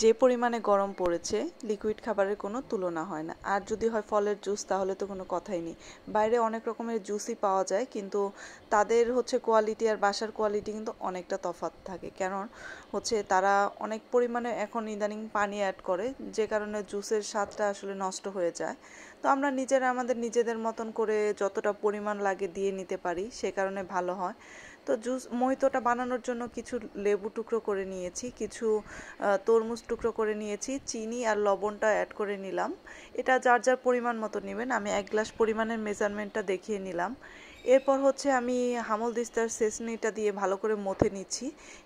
যে পরিমাণে গরম পড়েছে লিকুইড খাবারের কোনো তুলনা হয় না। আর যদি হয় ফলের জুস তাহলে তো কোনো কথাই নেই। বাইরে অনেক রকমের জুসই পাওয়া যায়, কিন্তু তাদের হচ্ছে কোয়ালিটি আর বাসার কোয়ালিটি কিন্তু অনেকটা তফাৎ থাকে। কারণ হচ্ছে তারা অনেক পরিমাণে এখন ইদানিং পানি অ্যাড করে, যে কারণে জুসের স্বাদটা আসলে নষ্ট হয়ে যায়। তো আমরা নিজেরা আমাদের নিজেদের মতন করে যতটা পরিমাণ লাগে দিয়ে নিতে পারি, সে কারণে ভালো হয়। তো মহিতোটা বানানোর জন্য কিছু লেবু টুকরো করে নিয়েছি, কিছু তরমুজ টুকরো করে নিয়েছি, চিনি আর লবণটা অ্যাড করে নিলাম। এটা যার যার পরিমাণ মতো নেবেন, আমি 1 গ্লাস পরিমাণের মেজারমেন্টটা দেখিয়ে নিলাম। এরপর হচ্ছে আমি হামল দিস্তার সেসনিটা দিয়ে ভালো করে মথে নিচ্ছি।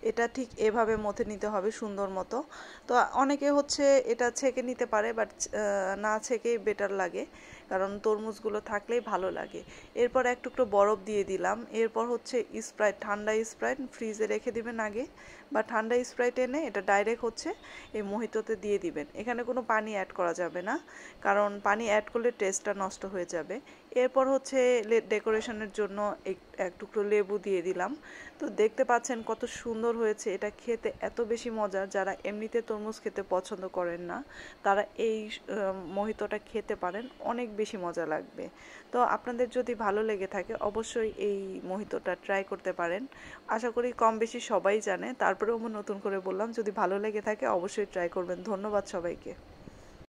এটা ঠিক এভাবে মথে নিতে হবে সুন্দর মতো। তো অনেকে হচ্ছে এটা ছেঁকে নিতে পারে, বাট না ছেঁকেই বেটার লাগে, কারণ তরমুজগুলো থাকলেই ভালো লাগে। এরপর এক টুকরো বরফ দিয়ে দিলাম। এরপর হচ্ছে স্প্রাইট, ঠান্ডা স্প্রাইট ফ্রিজে রেখে দিবেন আগে, বা ঠান্ডা স্প্রাইট এনে এটা ডাইরেক্ট হচ্ছে এই মোহিতোতে দিয়ে দিবেন। এখানে কোনো পানি অ্যাড করা যাবে না, কারণ পানি অ্যাড করলে টেস্টটা নষ্ট হয়ে যাবে। এরপর হচ্ছে ডেকোরেশনের জন্য এক টুকরো লেবু দিয়ে দিলাম। তো দেখতে পাচ্ছেন কত সুন্দর হয়েছে। এটা খেতে এত বেশি মজার, যারা এমনিতে তরমুজ খেতে পছন্দ করেন না তারা এই মোহিতোটা খেতে পারেন, অনেক বেশি মজা লাগবে। তো আপনাদের যদি ভালো লেগে থাকে অবশ্যই এই মোহিতোটা ট্রাই করতে পারেন। আশা করি কম বেশি সবাই জানে, তারপরেও আমি নতুন করে বললাম, যদি ভালো লেগে থাকে অবশ্যই ট্রাই করবেন। ধন্যবাদ সবাইকে।